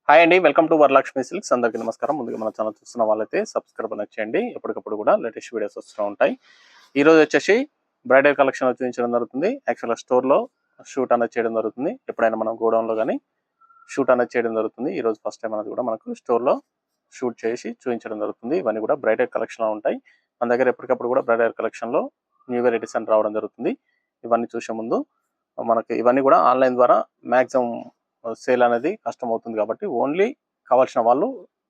Hi అండి, welcome to Varalakshmi silks. అందరికీ నమస్కారం. ముందుగా మన ఛానల్ చూస్తున్న వాళ్ళైతే సబ్స్క్రైబ్ చేయండి. ఎప్పటికప్పుడు కూడా లేటెస్ట్ వీడియోస్ వస్తూ ఉంటాయి. ఈ రోజు వచ్చేసి బ్రైడల్ కలెక్షన్ చూపించడం జరుగుతుంది. యాక్చువల్గా స్టోర్లో షూట్ అనేది చేయడం జరుగుతుంది. ఎప్పుడైనా మనం గోడౌన్లో కానీ షూట్ అనేది చేయడం జరుగుతుంది. ఈ రోజు ఫస్ట్ టైం అనేది కూడా మనకు స్టోర్లో షూట్ చేసి చూపించడం జరుగుతుంది. ఇవన్నీ కూడా బ్రైడల్ కలెక్షన్లో ఉంటాయి. మన దగ్గర ఎప్పటికప్పుడు కూడా బ్రైడల్ కలెక్షన్లో న్యూ వెరైటీస్ అని రావడం జరుగుతుంది. ఇవన్నీ చూసే ముందు మనకి ఇవన్నీ కూడా ఆన్లైన్ ద్వారా మ్యాక్సిమం సేల్ అనేది కష్టం అవుతుంది కాబట్టి ఓన్లీ కావాల్సిన వాళ్ళు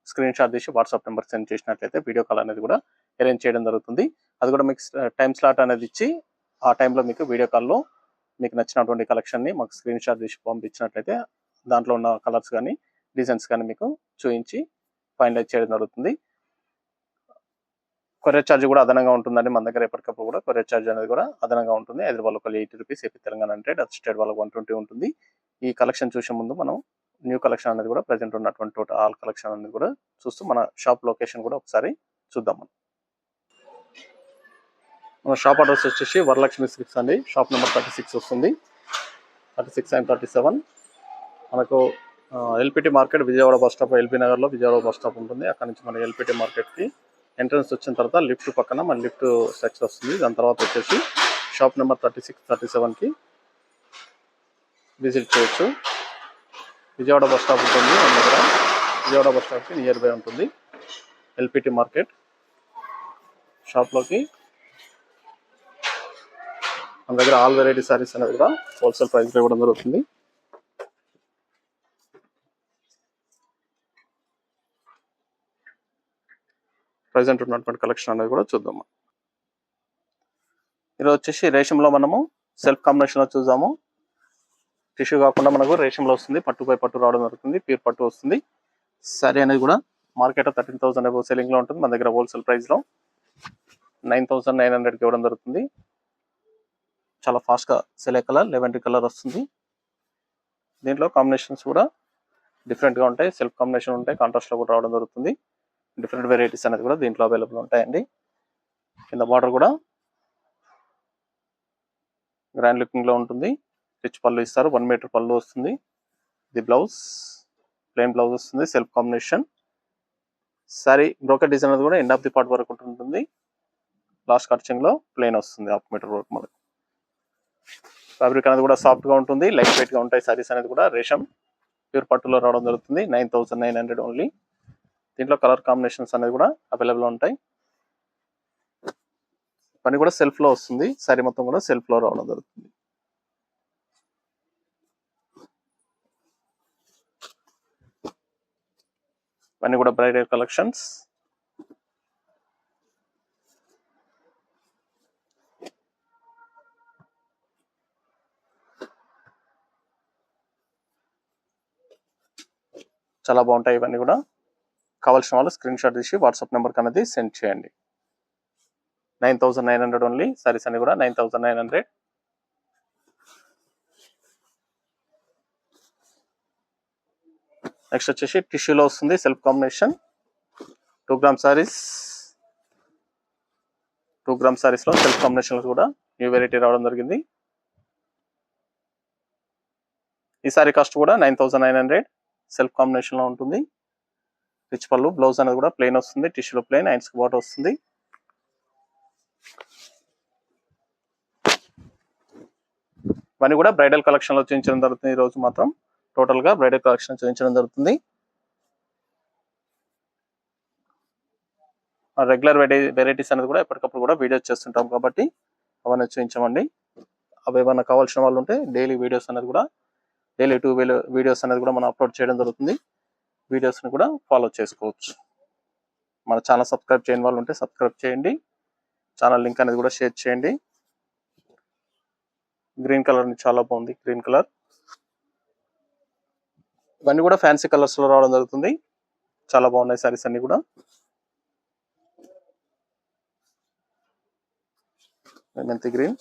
స్క్రీన్ షాట్ తీసి వాట్సాప్ నెంబర్ సెండ్ చేసినట్లయితే వీడియో కాల్ అనేది కూడా అరేంజ్ చేయడం జరుగుతుంది. అది కూడా మీకు టైం స్లాట్ అనేది ఇచ్చి ఆ టైంలో మీకు వీడియో కాల్లో మీకు నచ్చినటువంటి కలెక్షన్ని మాకు స్క్రీన్ షాట్ తీసి పంపించినట్లయితే దాంట్లో ఉన్న కలర్స్ కానీ డిజైన్స్ కానీ మీకు చూపించి ఫైనలైజ్ చేయడం జరుగుతుంది. కొరియర్ ఛార్జ్ కూడా అదనంగా ఉంటుందండి. మన దగ్గర ఎప్పటికప్పుడు కూడా కొరియర్ ఛార్జ్ అనేది కూడా అదనంగా ఉంటుంది. హైదరాబాద్ వాళ్ళకి 80 rupees, AP Telangana 100, other state వాళ్ళకి 120 ఉంటుంది. ఈ కలెక్షన్ చూసే ముందు మనం న్యూ కలెక్షన్ అనేది కూడా ప్రజెంట్ ఉన్నటువంటి టోటల్ ఆల్ కలెక్షన్ అనేది కూడా చూస్తూ మన షాప్ లొకేషన్ కూడా ఒకసారి చూద్దాం. మన షాప్ అడ్రస్ వచ్చేసి వరలక్ష్మి సిల్క్స్ అండి. షాప్ నెంబర్ 36 వస్తుంది. 36 అండ్ 37 మనకు LPT market Vijayawada bus stop, LB నగర్లో విజయవాడ బస్ స్టాప్ ఉంటుంది. అక్కడ నుంచి మన ఎల్పిటి మార్కెట్కి ఎంట్రన్స్ వచ్చిన తర్వాత లిఫ్ట్ పక్కన మన లిఫ్ట్ సెక్షన్ వస్తుంది. దాని తర్వాత వచ్చేసి షాప్ నెంబర్ 36, 37కి విజిట్ చేయొచ్చు. విజయవాడ బస్ స్టాప్ ఉంటుంది మన దగ్గర. విజయవాడ బస్ స్టాప్కి నియర్ బై ఉంటుంది ఎల్పిటి మార్కెట్. షాప్లోకి మన దగ్గర ఆల్ వెరైటీ సారీస్ అనేది కూడా హోల్సేల్ ప్రైస్లో ఇవ్వడం జరుగుతుంది. ప్రజెంట్ ఉన్నటువంటి కలెక్షన్ అనేది కూడా చూద్దాము. ఈరోజు వచ్చేసి రేషంలో మనము సెల్ఫ్ కాంబినేషన్లో చూద్దాము. టిష్యూ కాకుండా మనకు రేషంలో వస్తుంది. పట్టుపై పట్టు రావడం జరుగుతుంది. ప్యూర్ పట్టు వస్తుంది. సారీ అనేది కూడా మార్కెట్లో 13,000 అబౌవ్ సెల్లింగ్లో ఉంటుంది. మన దగ్గర హోల్సేల్ ప్రైస్లో 9,900కి ఇవ్వడం జరుగుతుంది. చాలా ఫాస్ట్గా సెల్ అయ్యే కలర్ లెవెండర్ కలర్ వస్తుంది. దీంట్లో కాంబినేషన్స్ కూడా డిఫరెంట్గా ఉంటాయి. సెల్ఫ్ కాంబినేషన్ ఉంటాయి, కాంట్రాస్ట్లో కూడా రావడం జరుగుతుంది. డిఫరెంట్ వెరైటీస్ అనేది కూడా దీంట్లో అవైలబుల్ ఉంటాయండి. కింద బార్డర్ కూడా గ్రాండ్ లుకింగ్లో ఉంటుంది. రిచ్ పళ్ళు ఇస్తారు. 1 మీటర్ పళ్ళు వస్తుంది. ఇది బ్లౌజ్, ప్లెయిన్ బ్లౌజ్ వస్తుంది. Self combination sorry brocade design అనేది కూడా ఎండ్ ఆఫ్ ది పార్ట్ వరకు ఉంటుంది. లాస్ట్ కటింగ్లో ప్లెయిన్ వస్తుంది 1/2 మీటర్ వరకు. మనకి ఫ్యాబ్రిక్ అనేది కూడా సాఫ్ట్గా ఉంటుంది. లైట్ వెయిట్గా ఉంటాయి. సారీస్ అనేది కూడా రేషం ప్యూర్ పట్టులో రావడం జరుగుతుంది. 9,900 ఓన్లీ. దీంట్లో కలర్ కాంబినేషన్స్ అనేది కూడా అవైలబుల్ ఉంటాయి. పని కూడా సెల్ఫ్లో వస్తుంది. సారీ మొత్తం కూడా సెల్ఫ్లో రావడం జరుగుతుంది. ఇవన్నీ కూడా బ్రైడల్ కలెక్షన్స్. చాలా బాగుంటాయి. ఇవన్నీ కూడా కావాల్సిన వాళ్ళు స్క్రీన్ షాట్ తీసి వాట్సాప్ నెంబర్కి అనేది సెండ్ చేయండి. 9,900 ఓన్లీ. సారీస్ అన్ని కూడా 9,900. నెక్స్ట్ వచ్చేసి టిష్యూలో వస్తుంది. Self combination 2 gram saris. 2 gram సారీస్లో సెల్ఫ్ కాంబినేషన్లో కూడా న్యూ వెరైటీ రావడం జరిగింది. ఈ సారీ కాస్ట్ కూడా 9,900 సెల్ఫ్ కాంబినేషన్లో ఉంటుంది. రిచ్ పళ్ళు, బ్లౌజ్ అనేది కూడా ప్లెయిన్ వస్తుంది. టిష్యూలో ప్లెయిన్, హ్యాండ్స్కి బాట్ వస్తుంది. ఇవన్నీ కూడా బ్రైడల్ కలెక్షన్లో చూపించడం జరుగుతుంది. ఈరోజు మాత్రం టోటల్గా బ్రైడల్ కలెక్షన్ చూపించడం జరుగుతుంది. రెగ్యులర్ వెరైటీస్ అనేది కూడా ఎప్పటికప్పుడు కూడా వీడియోస్ చేస్తుంటాం కాబట్టి అవన్నీ చూపించామండి. అవి ఏమైనా కావాల్సిన వాళ్ళు ఉంటే డైలీ వీడియోస్ అనేది కూడా డైలీ 2 వీడియోస్ అనేది కూడా మనం అప్లోడ్ చేయడం జరుగుతుంది. వీడియోస్ని కూడా ఫాలో చేసుకోవచ్చు. మన ఛానల్ సబ్స్క్రైబ్ చేయని వాళ్ళు ఉంటే సబ్స్క్రైబ్ చేయండి. ఛానల్ లింక్ అనేది కూడా షేర్ చేయండి. గ్రీన్ కలర్ చాలా బాగుంది. గ్రీన్ కలర్ ఇవన్నీ కూడా ఫ్యాన్సీ కలర్స్లో రావడం జరుగుతుంది. చాలా బాగున్నాయి సారీస్ అన్ని కూడా. మెంతి గ్రీన్.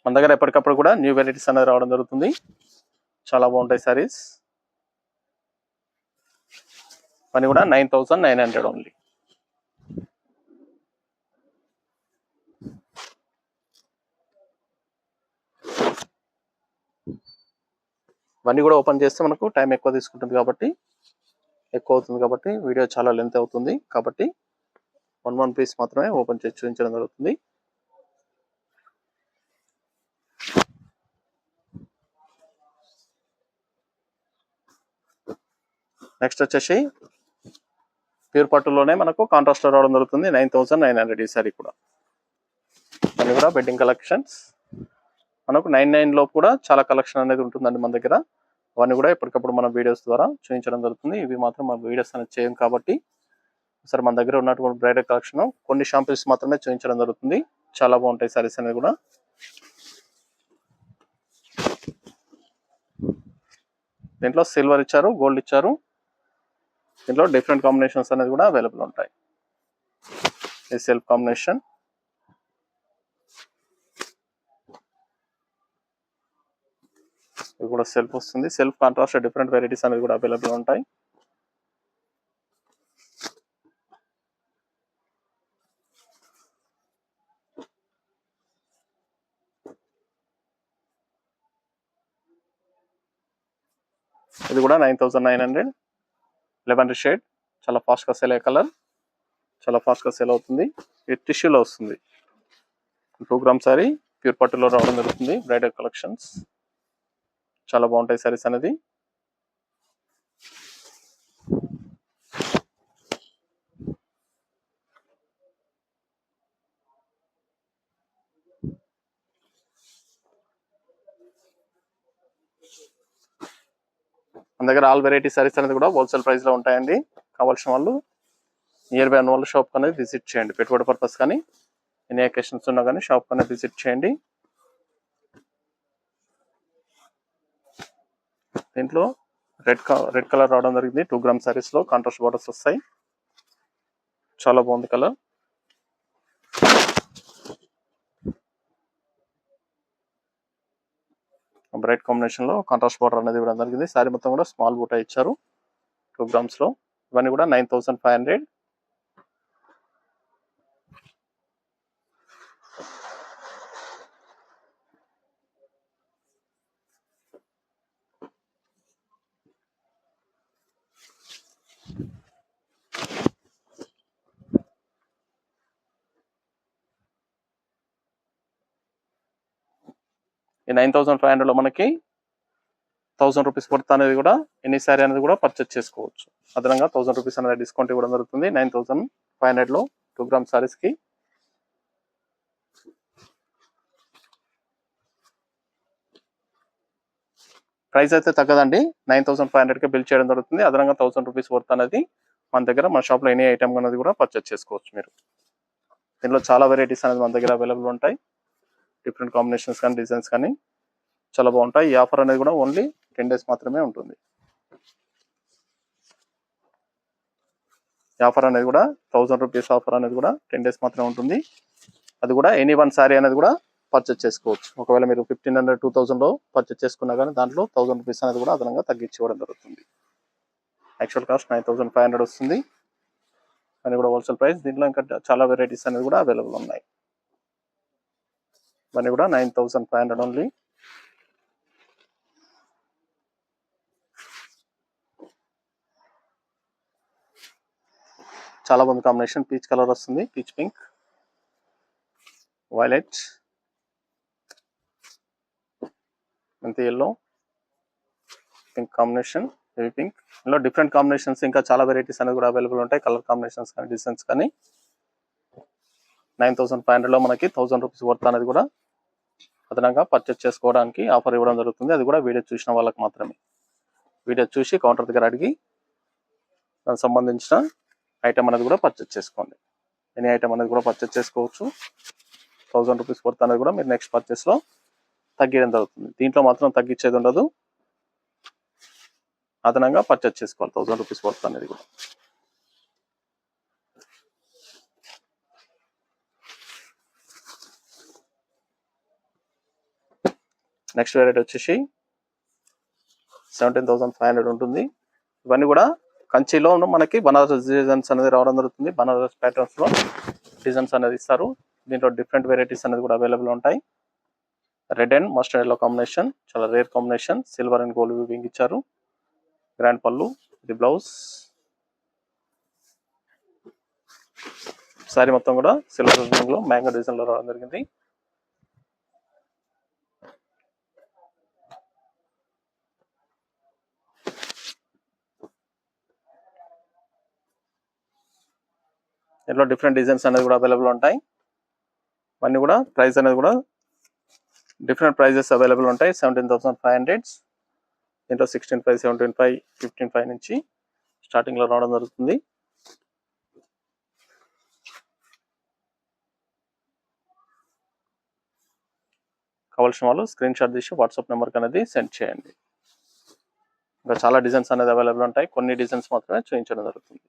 మన దగ్గర ఎప్పటికప్పుడు కూడా న్యూ వెరైటీస్ అనేది రావడం జరుగుతుంది. చాలా బాగుంటాయి సారీస్. ఇవన్నీ కూడా 9,900 ఓన్లీ. ఇవన్నీ కూడా ఓపెన్ చేస్తే మనకు టైం ఎక్కువ తీసుకుంటుంది కాబట్టి ఎక్కువ అవుతుంది కాబట్టి వీడియో చాలా లెంత్ అవుతుంది కాబట్టి వన్ పీస్ మాత్రమే ఓపెన్ చేసి చూపించడం జరుగుతుంది. నెక్స్ట్ వచ్చేసి ప్యూర్ పట్టులోనే మనకు కాంట్రాస్ట్ రావడం జరుగుతుంది. 9900 ఈ సారీ కూడా. అవి కూడా బెడ్డింగ్ కలెక్షన్స్ మనకు 99 లోపు కూడా చాలా కలెక్షన్ అనేది ఉంటుందండి మన దగ్గర. అవన్నీ కూడా ఎప్పటికప్పుడు మన వీడియోస్ ద్వారా చూపించడం జరుగుతుంది. ఇవి మాత్రం మన వీడియోస్ అనేది చేయం కాబట్టి సరే మన దగ్గర ఉన్నటువంటి బ్రైడల్ కలెక్షన్ కొన్ని షాంపిల్స్ మాత్రమే చూపించడం జరుగుతుంది. చాలా బాగుంటాయి సారీస్ అనేది కూడా. దీంట్లో సిల్వర్ ఇచ్చారు, గోల్డ్ ఇచ్చారు. దీంట్లో డిఫరెంట్ కాంబినేషన్స్ అనేది కూడా అవైలబుల్ ఉంటాయి. ఈ సెల్ఫ్ కాంబినేషన్, ఇది కూడా సెల్ఫ్ వస్తుంది. సెల్ఫ్ కాంట్రాస్ట్ డిఫరెంట్ వెరైటీస్ అనేది కూడా అవైలబుల్ ఉంటాయి. ఇది కూడా 9900 లెవెండర్ షేడ్. చాలా ఫాస్ట్గా సేల్ అయ్యే కలర్, చాలా ఫాస్ట్గా సేల్ అవుతుంది. ఇది టిష్యూలో వస్తుంది. 2 గ్రామ్ సారీ ప్యూర్ పట్టులో రావడం జరుగుతుంది. బ్రైడల్ కలెక్షన్స్ చాలా బాగుంటాయి సారీస్ అనేది. మన దగ్గర ఆల్ వెరైటీ సారీస్ అనేది కూడా హోల్సేల్ ప్రైస్ లో ఉంటాయండి. కావాల్సిన వాళ్ళు నియర్ బై అన్న షాప్ అనేది విజిట్ చేయండి. పెట్టుబడి పర్పస్ కానీ ఎన్ని అకేషన్స్ ఉన్నా కానీ షాప్ అనేది విజిట్ చేయండి. దీంట్లో రెడ్ కలర్ రావడం జరిగింది. 2 గ్రామ్ సారీస్ లో కాంట్రాస్ట్ బార్డర్స్ వస్తాయి. చాలా బాగుంది కలర్. బ్రైట్ కాంబినేషన్ లో కాంట్రాస్ట్ బార్డర్ అనేది ఇవ్వడం జరిగింది. సారీ మొత్తం కూడా స్మాల్ బూటా ఇచ్చారు 2 గ్రామ్స్ లో. ఇవన్నీ కూడా 9500. ఈ 9500 లో మనకి 1000 రూపీస్ వర్త్ అనేది కూడా ఎనీ సారీ అనేది కూడా పర్చేస్ చేసుకోవచ్చు. అదనంగా 1000 రూపీస్ అనేది డిస్కౌంట్ ఇవ్వడం జరుగుతుంది 9500 లో 2 గ్రామ్ సారీస్ కి. ప్రైస్ అయితే తగ్గదండి. 9500 కి బిల్ చేయడం జరుగుతుంది. అదనంగా 1000 రూపీస్ వర్త్ అనేది మన దగ్గర మన షాప్ లో ఎనీ ఐటమ్ అనేది కూడా పర్చేస్ చేసుకోవచ్చు మీరు. దీనిలో చాలా వెరైటీస్ అనేది మన దగ్గర అవైలబుల్ ఉంటాయి. డిఫరెంట్ కాంబినేషన్స్ కానీ డిజైన్స్ కానీ చాలా బాగుంటాయి. ఈ ఆఫర్ అనేది కూడా ఓన్లీ 10 డేస్ మాత్రమే ఉంటుంది. ఈ ఆఫర్ అనేది కూడా 1000 రూపీస్ ఆఫర్ అనేది కూడా 10 డేస్ మాత్రమే ఉంటుంది. అది కూడా ఎనీ వన్ సారీ అనేది కూడా పర్చేస్ చేసుకోవచ్చు. ఒకవేళ మీరు 1500 2000 లో పర్చేస్ చేసుకున్నా కానీ దాంట్లో 1000 రూపీస్ అనేది కూడా అదనంగా తగ్గించి ఇవ్వడం జరుగుతుంది. యాక్చువల్ కాస్ట్ 9500 వస్తుంది. అని కూడా హోల్సేల్ ప్రైస్. దీంట్లో ఇంకా చాలా వెరైటీస్ అనేది కూడా అవైలబుల్ ఉన్నాయి. ఇవన్నీ కూడా 9500 ఓన్లీ. చాలా బాగుంది కాంబినేషన్. పీచ్ కలర్ వస్తుంది, పీచ్ పింక్, వైలెట్, మెంతి yellow, pink combination, heavy pink. ఇందులో డిఫరెంట్ కాంబినేషన్స్ ఇంకా చాలా వెరైటీస్ అనేది కూడా అవైలబుల్ ఉంటాయి. కలర్ కాంబినేషన్స్ కానీ డిజైన్స్ కానీ. 9500 లో మనకి 1000 రూపీస్ వర్త్ అనేది కూడా అదనంగా పర్చేస్ చేసుకోవడానికి ఆఫర్ ఇవ్వడం జరుగుతుంది. అది కూడా వీడియో చూసిన వాళ్ళకి మాత్రమే. వీడియో చూసి కౌంటర్ దగ్గర అడిగి దానికి సంబంధించిన ఐటమ్ అనేది కూడా పర్చేస్ చేసుకోండి. ఎనీ ఐటమ్ అనేది కూడా పర్చేస్ చేసుకోవచ్చు. 1000 రూపీస్ వర్త్ అనేది కూడా మీరు నెక్స్ట్ పర్చేస్ లో తగ్గించడం జరుగుతుంది. దీంట్లో మాత్రం తగ్గించేది ఉండదు. అదనంగా పర్చేస్ చేసుకోవాలి 1000 రూపీస్ వర్త్ అనేది కూడా. నెక్స్ట్ వెరైటీ వచ్చేసి 17500 ఉంటుంది. ఇవన్నీ కూడా కంచిలో మనకి బనారస్ డిజైన్స్ అనేది రావడం జరుగుతుంది. బనారస్ ప్యాటర్న్స్ లో డిజైన్స్ అనేది ఇస్తారు. దీంట్లో డిఫరెంట్ వెరైటీస్ అనేది కూడా అవైలబుల్ ఉంటాయి. Red and mustard yellow combination, చాలా rare combination. Silver and gold weaving ఇచ్చారు. గ్రాండ్ పళ్ళు, ఇది బ్లౌజ్. సారీ మొత్తం కూడా సిల్వర్ వీవింగ్ లో మ్యాంగో డిజైన్ లో రావడం జరిగింది. ఇంట్లో డిఫరెంట్ డిజైన్స్ అనేది కూడా అవైలబుల్ ఉంటాయి. అన్నీ కూడా ప్రైస్ అనేది కూడా డిఫరెంట్ ప్రైజెస్ అవైలబుల్ ఉంటాయి. 17,500. దీంట్లో 16,500, 17,500, 15,500 నుంచి స్టార్టింగ్ లో రావడం జరుగుతుంది. కావాల్సిన వాళ్ళు స్క్రీన్ షాట్ తీసి వాట్సాప్ నెంబర్కి అనేది సెండ్ చేయండి. ఇంకా చాలా డిజైన్స్ అనేది అవైలబుల్ ఉంటాయి. కొన్ని డిజైన్స్ మాత్రమే చూపించడం జరుగుతుంది.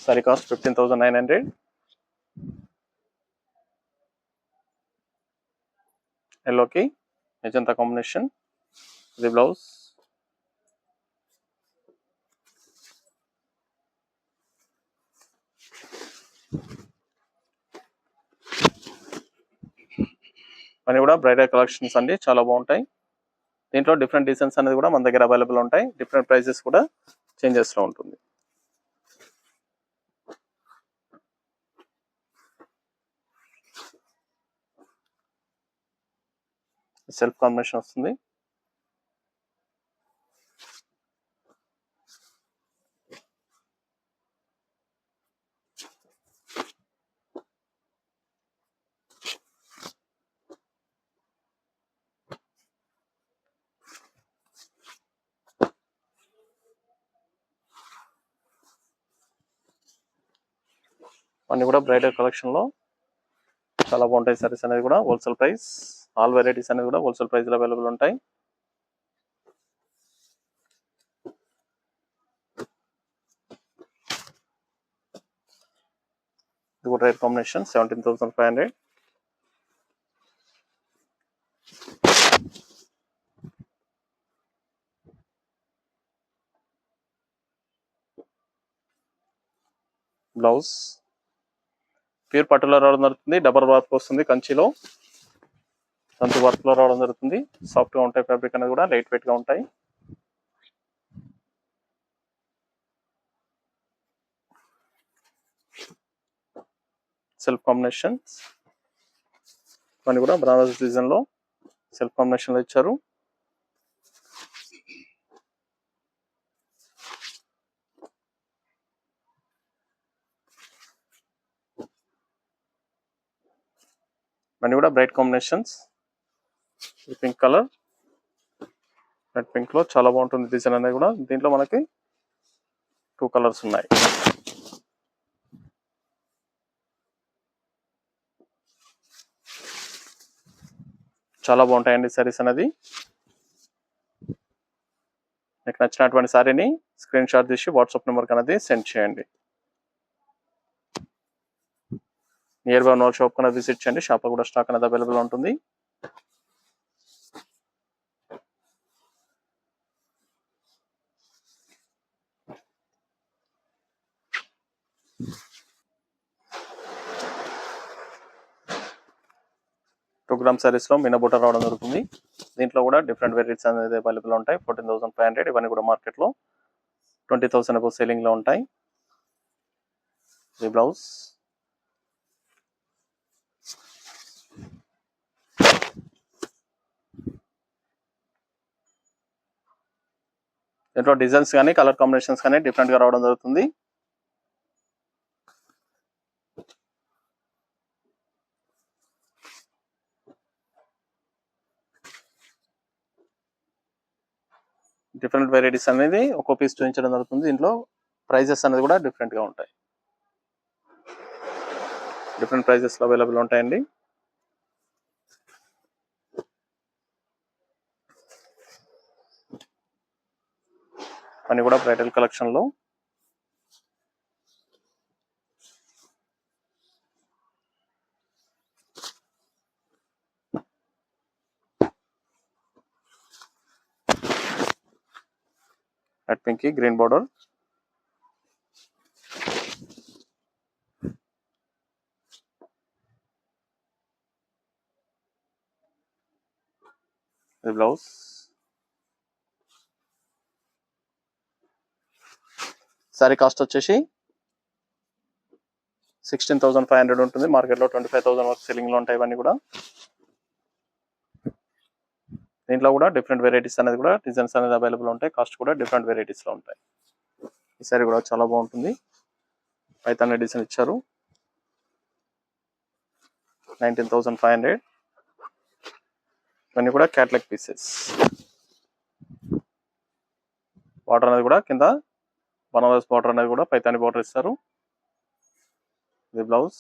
Sorry cost 15,900. ఎల్లోకి మెజంతా కాంబినేషన్, ఇది బ్లౌజ్. అన్నీ కూడా బ్రైడల్ కలెక్షన్స్ అండి, చాలా బాగుంటాయి. దీంట్లో డిఫరెంట్ డిజైన్స్ అనేది కూడా మన దగ్గర అవైలబుల్ ఉంటాయి. డిఫరెంట్ ప్రైజెస్ కూడా చేంజెస్ లో ఉంటుంది. సెల్ఫ్ కాంబినేషన్ వస్తుంది. అన్ని కూడా బ్రైడల్ కలెక్షన్ లో చాలా బాగుంటాయి. సారీస్ అనేది కూడా హోల్సేల్ ప్రైస్, ఆల్ వెరైటీస్ అనేది కూడా హోల్సేల్ ప్రైస్ లో అవైలబుల్ ఉంటాయి. ఇది కూడా రేట్ కాంబినేషన్ 17,500. బ్లౌజ్ ప్యూర్ పట్టులో రావడం జరుగుతుంది. డబల్ వర్క్ వస్తుంది, కంచిలో కంచి వర్క్ లో రావడం జరుగుతుంది. సాఫ్ట్ గా ఉంటాయి, ఫ్యాబ్రిక్ అనేది కూడా లైట్ వెయిట్ గా ఉంటాయి. సెల్ఫ్ కాంబినేషన్ అన్ని కూడా బనారస్ డిజైన్ లో సెల్ఫ్ కాంబినేషన్ లో ఇచ్చారు. అన్ని కూడా bright combinations. Pink colour, red pink లో చాలా బాగుంటుంది డిజైన్ అనేది కూడా. దీంట్లో మనకి 2 కలర్స్ ఉన్నాయి. చాలా బాగుంటాయండి సారీస్ అనేది. మీకు నచ్చినటువంటి సారీని స్క్రీన్ షాట్ తీసి వాట్సాప్ నెంబర్కి అనేది సెండ్ చేయండి. నియర్ బై ఉన్న షాప్ కన్నా విజిట్ చేయండి. షాప్ కూడా స్టాక్ అనేది అవైలబుల్ ఉంటుంది. ప్రోగ్రామ్ సారీస్ లో మినబూట రావడం జరుగుతుంది. దీంట్లో కూడా డిఫరెంట్ వెరైటీస్ అనేది అవైలబుల్ ఉంటాయి. 14,500. ఇవన్నీ కూడా మార్కెట్ లో 20,000 అబౌవ్ సేలింగ్ లో ఉంటాయి. ఈ బ్లౌజ్, దీంట్లో డిజైన్స్ కానీ కలర్ కాంబినేషన్స్ కానీ డిఫరెంట్ గా రావడం జరుగుతుంది. డిఫరెంట్ వెరైటీస్ అనేది ఒక్కో పీస్ చూపించడం జరుగుతుంది. దీంట్లో ప్రైజెస్ అనేది కూడా డిఫరెంట్ గా ఉంటాయి. డిఫరెంట్ ప్రైజెస్ లో అవైలబుల్ ఉంటాయండి. అన్ని కూడా బ్రైడల్ కలెక్షన్ లో లైట్ పింక్ కి గ్రీన్ బార్డర్. ఇది బ్లౌజ్. సారీ కాస్ట్ వచ్చేసి 16,500 ఉంటుంది. మార్కెట్లో 25,000 వరకు సెల్లింగ్ లో ఉంటాయి ఇవన్నీ కూడా. దీంట్లో కూడా డిఫరెంట్ వెరైటీస్ అనేది కూడా డిజైన్స్ అనేది అవైలబుల్ ఉంటాయి. కాస్ట్ కూడా డిఫరెంట్ వెరైటీస్ లో ఉంటాయి. ఈ సారీ కూడా చాలా బాగుంటుంది. పైతాని డిజైన్ ఇచ్చారు. 19,500. ఇవన్నీ కూడా క్యాట్లాగ్ పీసెస్. బార్డర్ అనేది కూడా కింద బనారస్ బార్డర్ అనేది కూడా పైతాని బార్డర్ ఇస్తారు. ఇది బ్లౌజ్.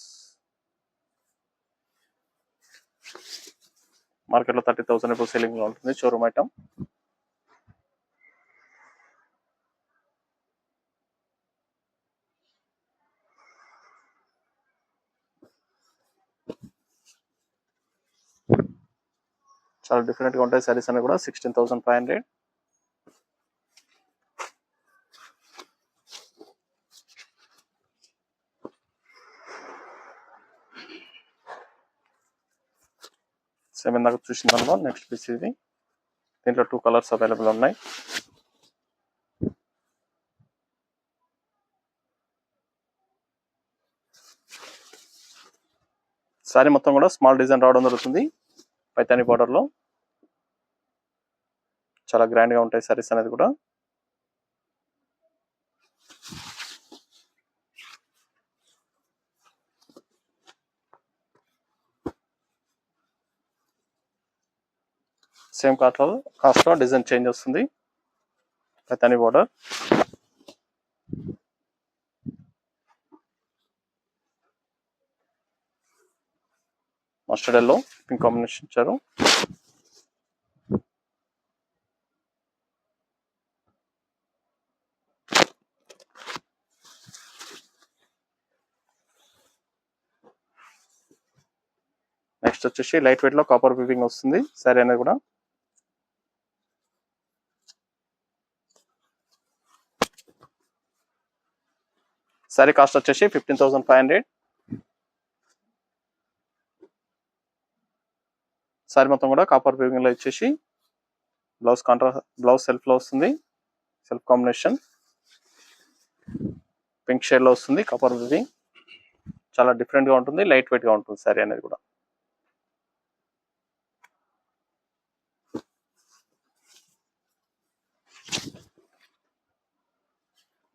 మార్కెట్లో 30,000 ఇప్పుడు సెల్లింగ్ లో ఉంటుంది. Showroom item. చాలా డిఫరెంట్ గా ఉంటాయి సారీస్ అన్ని కూడా. 16,500. సేమ్ ఇందాక చూసిన దానిలో నెక్స్ట్ పీస్ ఇది. దీంట్లో 2 కలర్స్ అవైలబుల్ ఉన్నాయి. సారీ మొత్తం కూడా స్మాల్ డిజైన్ రావడం జరుగుతుంది పైతాని బార్డర్ లో. చాలా గ్రాండ్ గా ఉంటాయి సారీస్ అనేది కూడా. సేమ్ కాస్ట్ లో డిజైన్ చేంజ్ వస్తుంది. Paithani border. Mustard yellow pink combination ఇచ్చారు. నెక్స్ట్ వచ్చేసి లైట్ వెయిట్ లో కాపర్ వీవింగ్ వస్తుంది సారీ అనేది కూడా. సారీ కాస్ట్ వచ్చేసి 15,500. సారీ మొత్తం కూడా కాపర్ వీవింగ్ లో ఇచ్చేసి బ్లౌజ్ సెల్ఫ్ లో వస్తుంది. సెల్ఫ్ కాంబినేషన్ పింక్ షేడ్ లో వస్తుంది. కాపర్ వీవింగ్ చాలా డిఫరెంట్ గా ఉంటుంది. లైట్ వెయిట్ గా ఉంటుంది సారీ అనేది కూడా.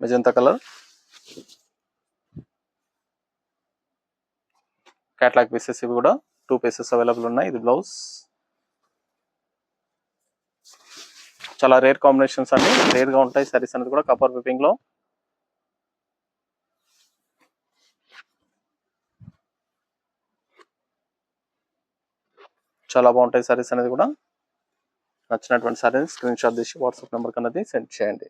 Magenta colour. క్యాట్లాగ్ పీసెస్ ఇవి కూడా 2 పీసెస్ అవైలబుల్ ఉన్నాయి. ఇది బ్లౌజ్. చాలా రేర్ కాంబినేషన్స్ అండి. రేర్ గా ఉంటాయి సారీస్ అనేది కూడా కాపర్ వీవింగ్ లో. చాలా బాగుంటాయి సారీస్ అనేది కూడా. నచ్చినటువంటి సారీస్ స్క్రీన్ షాట్ తీసి వాట్సాప్ నెంబర్ కన్నది సెండ్ చేయండి.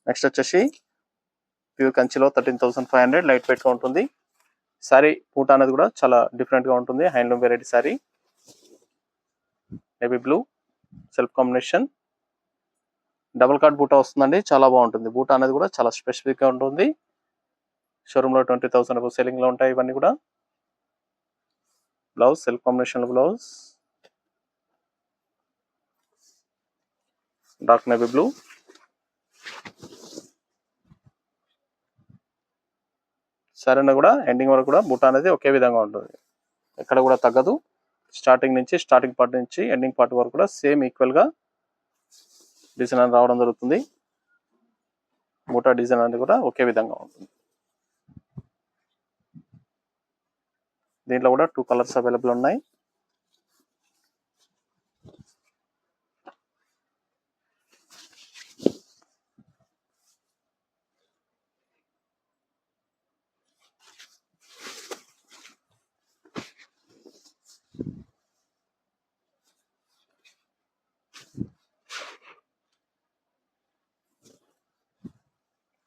నెక్స్ట్ వచ్చేసి ప్యూర్ కంచిలో 13,500. లైట్ వెయిట్ గా ఉంటుంది. సారీ పూట అనేది కూడా చాలా డిఫరెంట్ గా ఉంటుంది. Handloom variety sorry. Navy blue self combination. Double card బూటా వస్తుందండి. చాలా బాగుంటుంది. బూటా అనేది కూడా చాలా స్పెసిఫిక్ గా ఉంటుంది. షోరూమ్ లో 20,000 సెల్లింగ్ లో ఉంటాయి ఇవన్నీ కూడా. Blouse self combination blouse. Dark navy blue. సరైన కూడా ఎండింగ్ వరకు కూడా బూటా అనేది ఒకే విధంగా ఉంటుంది. ఎక్కడ కూడా తగ్గదు. స్టార్టింగ్ పార్ట్ నుంచి ఎండింగ్ పార్ట్ వరకు కూడా సేమ్ ఈక్వల్ గా డిజైన్ రావడం జరుగుతుంది. బూటా డిజైన్ అనేది కూడా ఒకే విధంగా ఉంటుంది. దీంట్లో కూడా 2 కలర్స్ అవైలబుల్ ఉన్నాయి.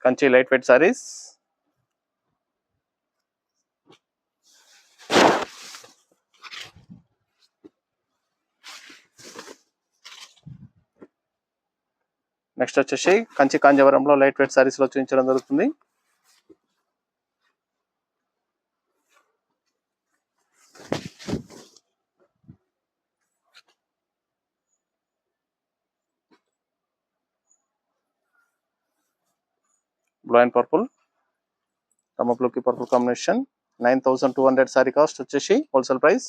Kanchi light weight saris. Next వచ్చేసి కంచి కాంజీవరంలో లైట్ వెయిట్ సారీస్ లో చూపించడం జరుగుతుంది. Blue and purple, Rama blue కి పర్పుల్ కాంబినేషన్. 9200 సారీ కాస్ట్ వచ్చేసి హోల్సేల్ ప్రైస్.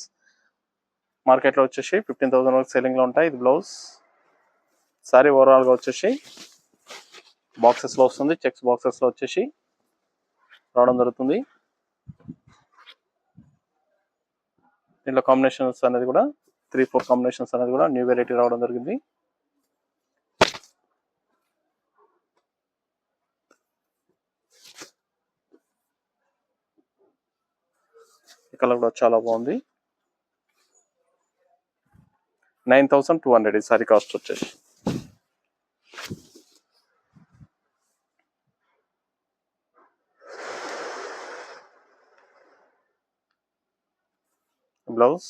మార్కెట్ లో వచ్చేసి 15,000 వరకు సెల్లింగ్ లో ఉంటాయి. ఇది బ్లౌజ్. సారీ ఓవరాల్ గా వచ్చేసి బాక్సెస్ లో వస్తుంది. చెక్స్ బాక్సెస్ లో వచ్చేసి రావడం జరుగుతుంది. దీంట్లో కాంబినేషన్స్ అనేది కూడా 3-4 కాంబినేషన్స్ అనేది కూడా న్యూ వెరైటీ రావడం జరిగింది. ఈ కలర్ కూడా చాలా బాగుంది. 9200 ఈ సారీ కాస్ట్ వచ్చేసి. బ్లౌజ్.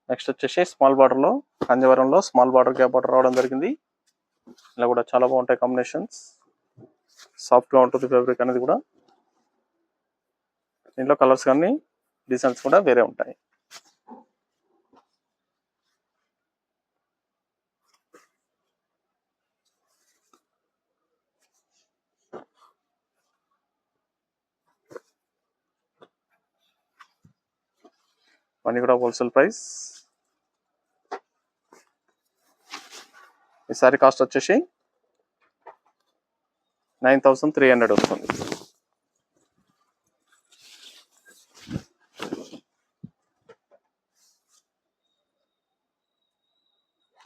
నెక్స్ట్ వచ్చేసి స్మాల్ బార్డర్ లో కాంజీవరంలో స్మాల్ బార్డర్ గ్యాప్ బార్డర్ రావడం జరిగింది. ఇలా కూడా చాలా బాగుంటాయి కాంబినేషన్స్. సాఫ్ట్ గా ఉంటుంది ఫ్యాబ్రిక్ అనేది కూడా. దీంట్లో కలర్స్ కానీ డిజైన్స్ కూడా వేరే ఉంటాయి. అన్నీ కూడా హోల్సేల్ ప్రైస్. ఈ సారీ కాస్ట్ వచ్చేసి 9300 వస్తుంది.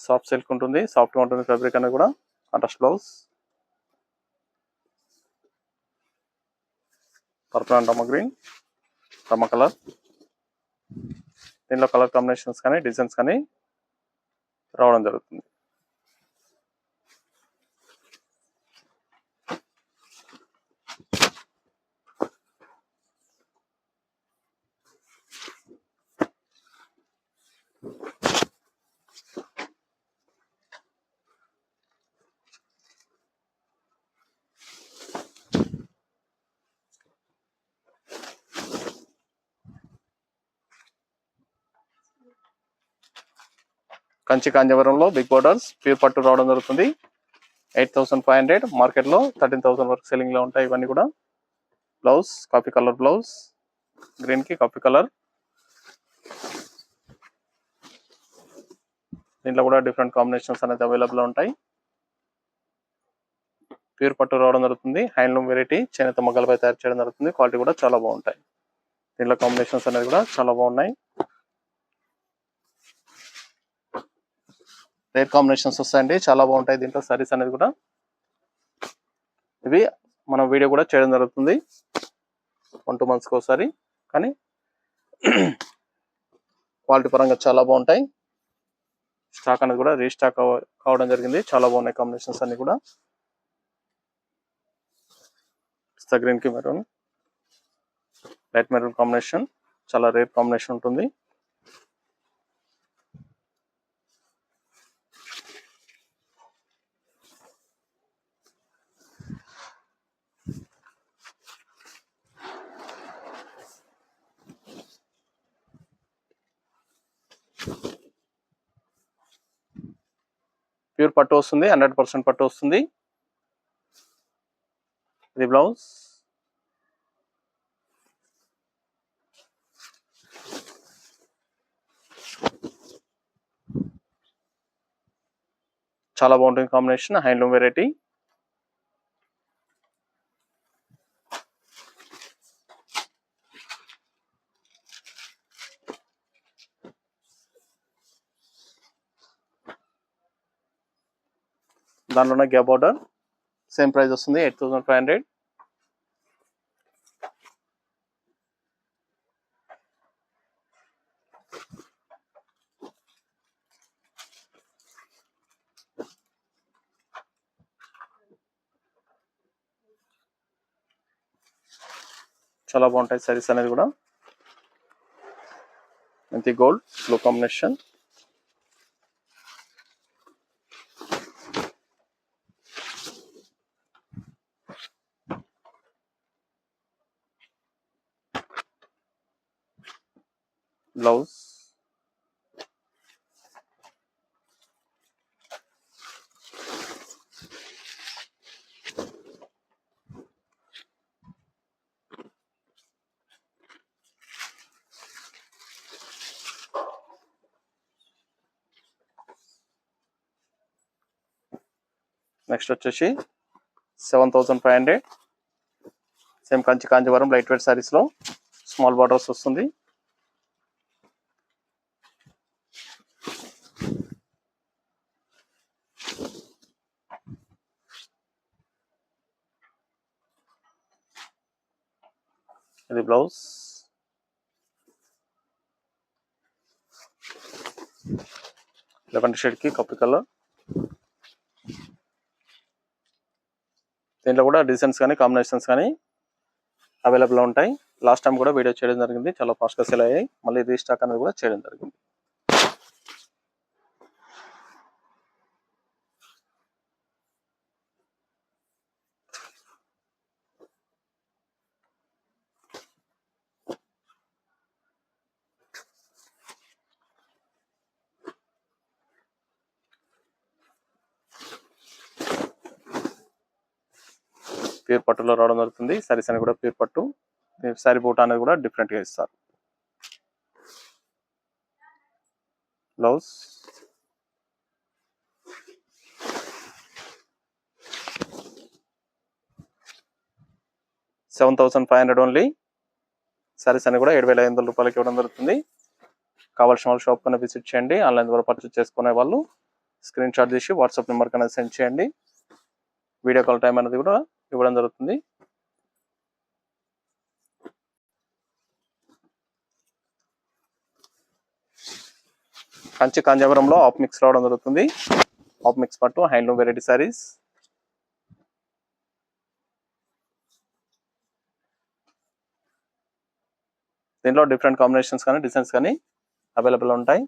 సాఫ్ట్ సిల్క్ ఉంటుంది, సాఫ్ట్ గా ఉంటుంది ఫ్యాబ్రిక్ అనేది కూడా. Contrast blouse. Purple and Rama green, Rama colour. దీనిలో కలర్ కాంబినేషన్స్ కానీ డిజైన్స్ కానీ రావడం జరుగుతుంది. కంచి కాంజీవరంలో బిగ్ బోర్డర్స్ ప్యూర్ పట్టు రావడం జరుగుతుంది. 8500. మార్కెట్ లో 13,000 వరకు సెల్లింగ్ లో ఉంటాయి ఇవన్నీ కూడా. Blouse coffee colour blouse, green కి కాఫీ కలర్. దీంట్లో కూడా డిఫరెంట్ కాంబినేషన్స్ అనేది అవైలబుల్ ఉంటాయి. ప్యూర్ పట్టు రావడం జరుగుతుంది. హ్యాండ్లూమ్ వెరైటీ చేనేత మొగ్గలపై తయారు చేయడం జరుగుతుంది. క్వాలిటీ కూడా చాలా బాగుంటాయి. దీంట్లో కాంబినేషన్స్ అనేది కూడా చాలా బాగున్నాయి. రేర్ కాంబినేషన్స్ వస్తాయండి, చాలా బాగుంటాయి దీంట్లో సారీస్ అనేది కూడా. ఇవి మనం వీడియో కూడా చేయడం జరుగుతుంది 1-2 మంత్స్కి ఒకసారి. కానీ క్వాలిటీ పరంగా చాలా బాగుంటాయి. స్టాక్ అనేది కూడా రీస్టాక్ కావడం జరిగింది. చాలా బాగున్నాయి కాంబినేషన్స్ అన్ని కూడా. పిస్తా గ్రీన్ కి మెరూన్, లైట్ మెరూన్ కాంబినేషన్ చాలా రేర్ కాంబినేషన్ ఉంటుంది. ప్యూర్ పట్టు వస్తుంది, 100% పట్టు వస్తుంది. ఇది బ్లౌజ్. చాలా బాగుంటుంది కాంబినేషన్, హ్యాండ్లూమ్ వెరైటీ. దాంట్లోనే గ్యాప్ బార్డర్, సేమ్ ప్రైస్ వస్తుంది 8500. చాలా బాగుంటాయి సారీస్ అనేది కూడా. మెంతి gold blue combination. Blouse next వచ్చేసి 7500 same Kanjeevaram light weight saris లో స్మాల్ బార్డర్స్ వస్తుంది. ఇది బ్లౌజ్. లెవెండర్ షేడ్ కి కాపీ కలర్. దీంట్లో కూడా డిజైన్స్ కానీ కాంబినేషన్స్ కానీ అవైలబుల్ ఉంటాయి. లాస్ట్ టైం కూడా వీడియో చేయడం జరిగింది, చాలా ఫాస్ట్గా సేల్ అయ్యాయి. మళ్ళీ రీస్టాక్ అనేది కూడా చేయడం జరిగింది. ప్యూర్ పట్టులో రావడం జరుగుతుంది. సారీస్ అనేది కూడా ప్యూర్ పట్టు. సారీ బూట అనేది కూడా డిఫరెంట్ గా ఇస్తారు. బ్లౌజ్. $7,500 ఓన్లీ. సారీస్ అనేది కూడా 7,500 రూపాయలకి ఇవ్వడం జరుగుతుంది. కావాల్సిన వాళ్ళు షాప్ కన్నా విజిట్ చేయండి. ఆన్లైన్ ద్వారా పర్చేస్ చేసుకునే వాళ్ళు స్క్రీన్ షాట్ తీసి వాట్సాప్ నెంబర్ కన్నా సెండ్ చేయండి. వీడియో కాల్ టైం అనేది కూడా ఇవ్వడం జరుగుతుంది. కాంచీవరంలో ఆఫ్ మిక్స్ రావడం జరుగుతుంది. ఆఫ్ మిక్స్ పట్టు హ్యాండ్లూమ్ వెరైటీ సారీస్. దీంట్లో డిఫరెంట్ కాంబినేషన్స్ కానీ డిజైన్స్ కానీ అవైలబుల్ ఉంటాయి.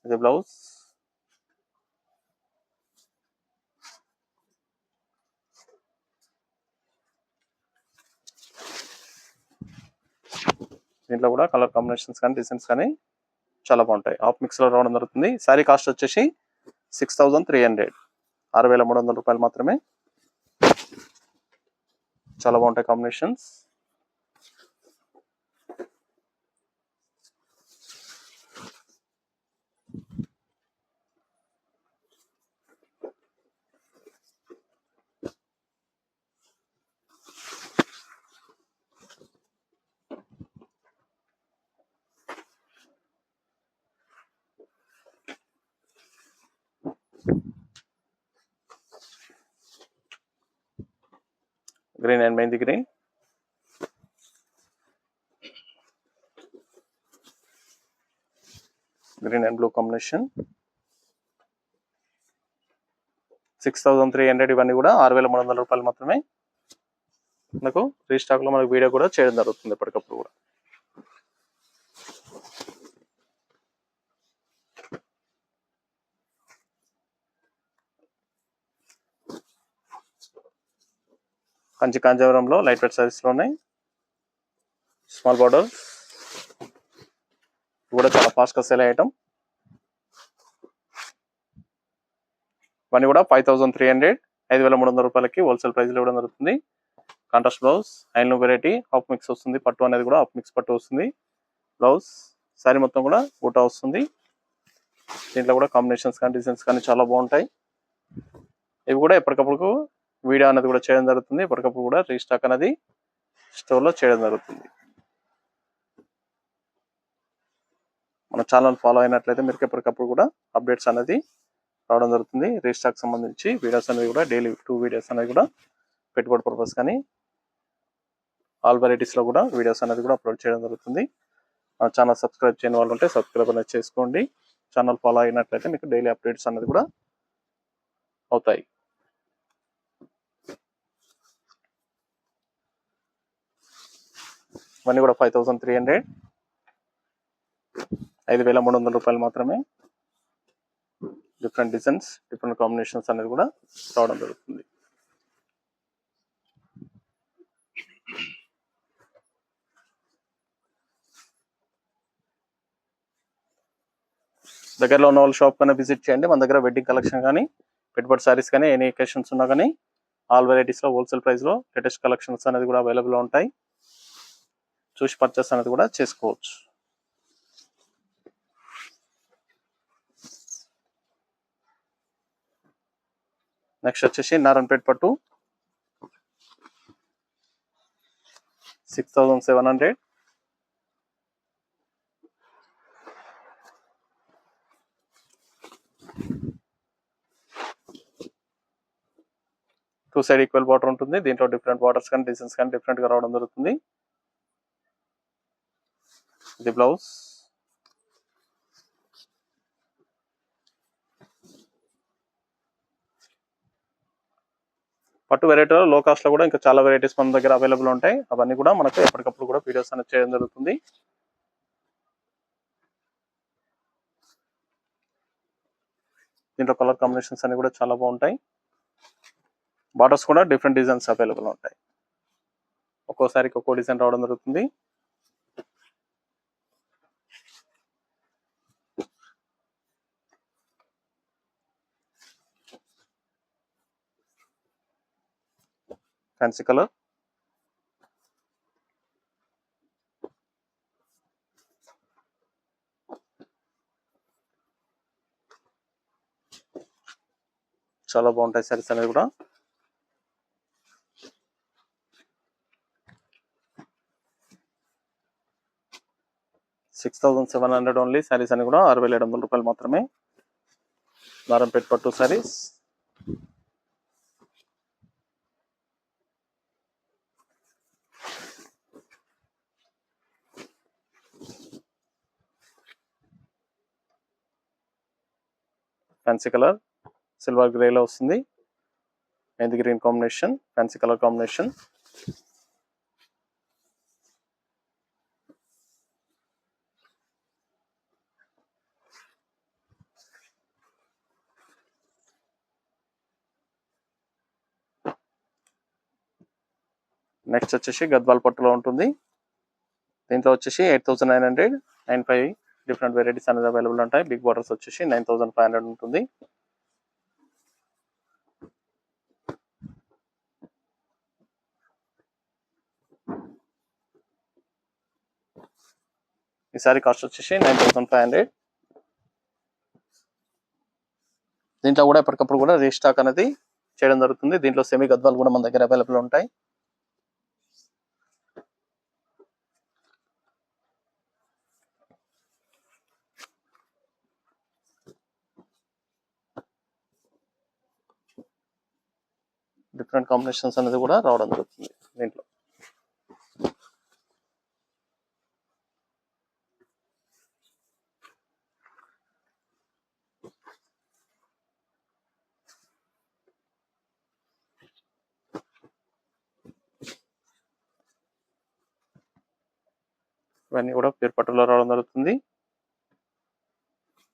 ఇది బ్లౌజ్. దీంట్లో కూడా కలర్ కాంబినేషన్స్ కానీ డిజైన్స్ కానీ చాలా బాగుంటాయి. ఆఫ్ మిక్స్ లో రావడం జరుగుతుంది. సారీ కాస్ట్ వచ్చేసి 6,300 6,300 రూపాయలు మాత్రమే. చాలా బాగుంటాయి combinations. Green and mehndi green. Green and blue combination. 6,300 ఇవన్నీ కూడా 6,300 రూపాయలు మాత్రమే. మనకు రీస్టాక్ లో మనకు వీడియో కూడా చేయడం జరుగుతుంది ఎప్పటికప్పుడు కూడా. కాంచీవరంలో లైట్ వెయిట్ సారీస్ లో ఉన్నాయి. స్మాల్ బార్డర్ కూడా చాలా ఫాస్ట్ గా సేల్ అయ్యటం. ఇవన్నీ కూడా 5,300 5,300 రూపాయలకి హోల్సేల్ ప్రైస్ లో ఇవ్వడం జరుగుతుంది. Contrast blouse handloom variety half mix వస్తుంది. పట్టు అనేది కూడా హాఫ్ మిక్స్ పట్టు వస్తుంది. బ్లౌజ్. సారీ మొత్తం కూడా బూటా వస్తుంది. దీంట్లో కూడా కాంబినేషన్స్ కానీ డిజైన్స్ కానీ చాలా బాగుంటాయి. ఇవి కూడా ఎప్పటికప్పుడు వీడియో అనేది కూడా చేయడం జరుగుతుంది. ఎప్పటికప్పుడు కూడా రీస్టాక్ అనేది స్టోర్ లో చేయడం జరుగుతుంది. మన ఛానల్ ఫాలో అయినట్లయితే మీరు ఎప్పటికప్పుడు కూడా అప్డేట్స్ అనేది రావడం జరుగుతుంది. రీస్టాక్ సంబంధించి వీడియోస్ అనేది కూడా డైలీ 2 వీడియోస్ అనేది కూడా పెట్టుబడి పర్పస్ కానీ ఆల్ వెరైటీస్ లో కూడా వీడియోస్ అనేది కూడా అప్లోడ్ చేయడం జరుగుతుంది. ఛానల్ సబ్స్క్రైబ్ చేయని వాళ్ళు ఉంటే సబ్స్క్రైబ్ అనేది చేసుకోండి. ఛానల్ ఫాలో అయినట్లయితే మీకు డైలీ అప్డేట్స్ అనేది కూడా అవుతాయి. ఇవన్నీ కూడా 5300, 5300 రూపాయలు మాత్రమే. డిఫరెంట్ డిజైన్స్, డిఫరెంట్ కాంబినేషన్స్ అనేది కూడా రావడం జరుగుతుంది. దగ్గరలో ఉన్న వాళ్ళ షాప్ కన్నా విజిట్ చేయండి. మన దగ్గర వెడ్డింగ్ కలెక్షన్ కానీ, పెట్టుబడి సారీస్ కానీ, ఎనీ ఒకేషన్స్ ఉన్నా కానీ ఆల్ వెరైటీస్లో హోల్సేల్ ప్రైస్లో లేటెస్ట్ కలెక్షన్స్ అనేది కూడా అవైలబుల్ ఉంటాయి. చూసి పర్చేస్ అనేది కూడా చేసుకోవచ్చు. నెక్స్ట్ వచ్చేసి నారాయణపేట పట్టు 6700, టూ సైడ్ ఈక్వల్ బార్డర్ ఉంటుంది. దీంట్లో డిఫరెంట్ బార్డర్స్ కానీ డిజైన్స్ కానీ డిఫరెంట్ గా రావడం జరుగుతుంది. ఇది బ్లౌజ్. పట్టు వెరైటీలో లో కాస్ట్ లో కూడా ఇంకా చాలా వెరైటీస్ మన దగ్గర అవైలబుల్ ఉంటాయి. అవన్నీ కూడా మనకు ఎప్పటికప్పుడు కూడా వీడియోస్ అనేది చేయడం జరుగుతుంది. దీంట్లో కలర్ కాంబినేషన్స్ అన్ని కూడా చాలా బాగుంటాయి. బార్డర్స్ కూడా డిఫరెంట్ డిజైన్స్ అవైలబుల్ ఉంటాయి. ఒక్కోసారికి ఒక్కో డిజైన్ రావడం జరుగుతుంది. ఫ్యాన్సీ కలర్, చాలా బాగుంటాయి సారీస్ అనేది కూడా. $6700 ఓన్లీ. సారీస్ అని కూడా 6700 రూపాయలు మాత్రమే. నారాయణపేట పట్టు saris. Fancy colour silver grey లో వస్తుంది. Mehndi green combination, fancy colour combination. Next వచ్చేసి గద్వాల్ పట్టులో ఉంటుంది. దీంట్లో వచ్చేసి 8900, 95 డిఫరెంట్ వెరైటీస్ అనేది అవైలబుల్ ఉంటాయి. బిగ్ బార్డర్స్ వచ్చేసి 9500 ఉంటుంది. ఈ సారీ కాస్ట్ వచ్చేసి 9500. దీంట్లో కూడా ఎప్పటికప్పుడు కూడా రీస్టాక్ అనేది చేయడం జరుగుతుంది. దీంట్లో సెమీ గద్వాలు కూడా మన దగ్గర అవైలబుల్ ఉంటాయి. డిఫరెంట్ కాంబినేషన్స్ అనేది కూడా రావడం జరుగుతుంది దీంట్లో. ఇవన్నీ కూడా పేరు పట్టులో రావడం జరుగుతుంది.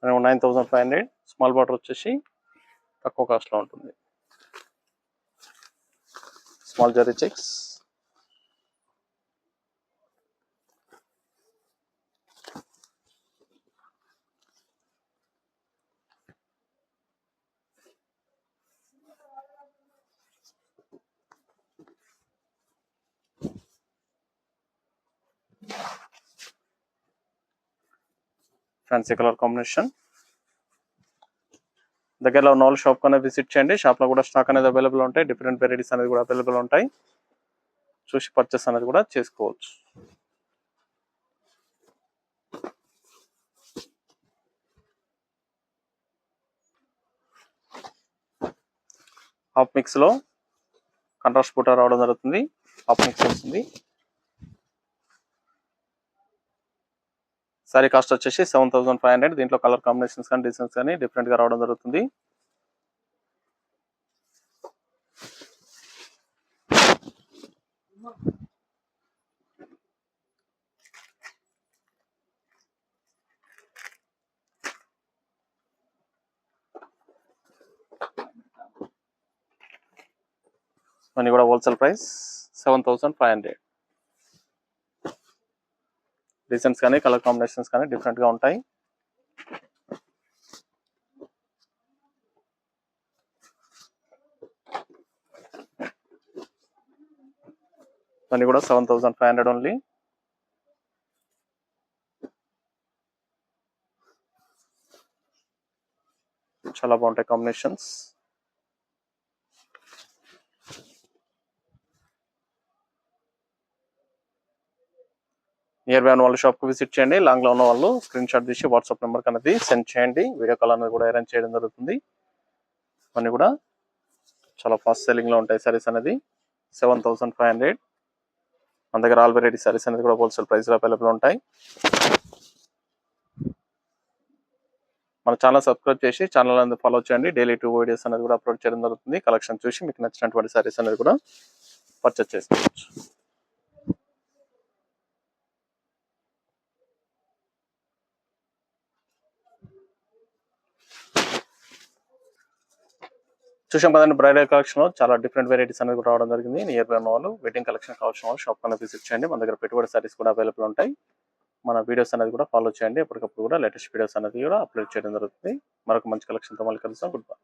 9500. స్మాల్ బార్డర్ వచ్చేసి తక్కువ కాస్ట్ లో ఉంటుంది. Small zari checks. Fancy colour combination. దగ్గరలో ఉన్న వాళ్ళు షాప్ కన్నా విజిట్ చేయండి. షాప్ లో కూడా స్టాక్ అనేది అవైలబుల్ ఉంటాయి. డిఫరెంట్ వెరైటీస్ అనేది కూడా అవైలబుల్ ఉంటాయి. చూసి పర్చేస్ అనేది కూడా చేసుకోవచ్చు. హాఫ్ మిక్స్ లో కాంట్రాస్ట్ బూటా రావడం జరుగుతుంది. హాఫ్ మిక్స్ వస్తుంది. సారీ కాస్ట్ వచ్చేసి 7500. దీంట్లో కలర్ కాంబినేషన్స్ కానీ డిజైన్స్ కానీ డిఫరెంట్ గా రావడం జరుగుతుంది. ఇవన్నీ కూడా హోల్సేల్ ప్రైస్ 7,500. డిజైన్స్ కానీ కలర్ కాంబినేషన్స్ కానీ డిఫరెంట్ గా ఉంటాయి. ఇవన్నీ కూడా 7,500 ఓన్లీ. చాలా బాగుంటాయి కాంబినేషన్స్. నియర్ బై ఉన్న వాళ్ళు షాప్ కు విజిట్ చేయండి. లాంగ్ లో ఉన్న వాళ్ళు స్క్రీన్ షాట్ తీసి వాట్సాప్ నెంబర్ అనేది సెండ్ చేయండి. వీడియో కాల్ అనేది కూడా అరేంజ్ చేయడం జరుగుతుంది. ఇవన్నీ కూడా చాలా ఫాస్ట్ సెల్లింగ్ లో ఉంటాయి సారీస్ అనేది. 7,500. మన దగ్గర ఆల్ వెరైటీ సారీస్ అనేది కూడా హోల్సేల్ ప్రైస్ లో అవైలబుల్ ఉంటాయి. మన ఛానల్ సబ్స్క్రైబ్ చేసి ఛానల్ అనేది ఫాలో చేయండి. డైలీ 2 వీడియోస్ అనేది కూడా అప్లోడ్ చేయడం జరుగుతుంది. కలెక్షన్ చూసి మీకు నచ్చినటువంటి సారీస్ అనేది కూడా పర్చేస్ చేసుకోవచ్చు. చూసాం కదండి, బ్రైడల్ కలెక్షన్ లో చాలా డిఫరెంట్ వెరైటీస్ అనేది కూడా రావడం జరిగింది. నియర్ బై ఉన్న వాళ్ళు వెడ్డింగ్ కలెక్షన్ కావాల్సిన వాళ్ళు షాప్ అనేది విజిట్ చేయండి. మన దగ్గర పెట్టుబడి సారీస్ కూడా అవైలబుల్ ఉంటాయి. మన వీడియోస్ అనేది కూడా ఫాలో చేయండి. ఎప్పటికప్పుడు కూడా లేటెస్ట్ వీడియోస్ అనేది కూడా అప్లోడ్ చేయడం జరుగుతుంది. మరొక మంచి కలెక్షన్ తో మళ్ళీ కలుస్తాం. Good bye.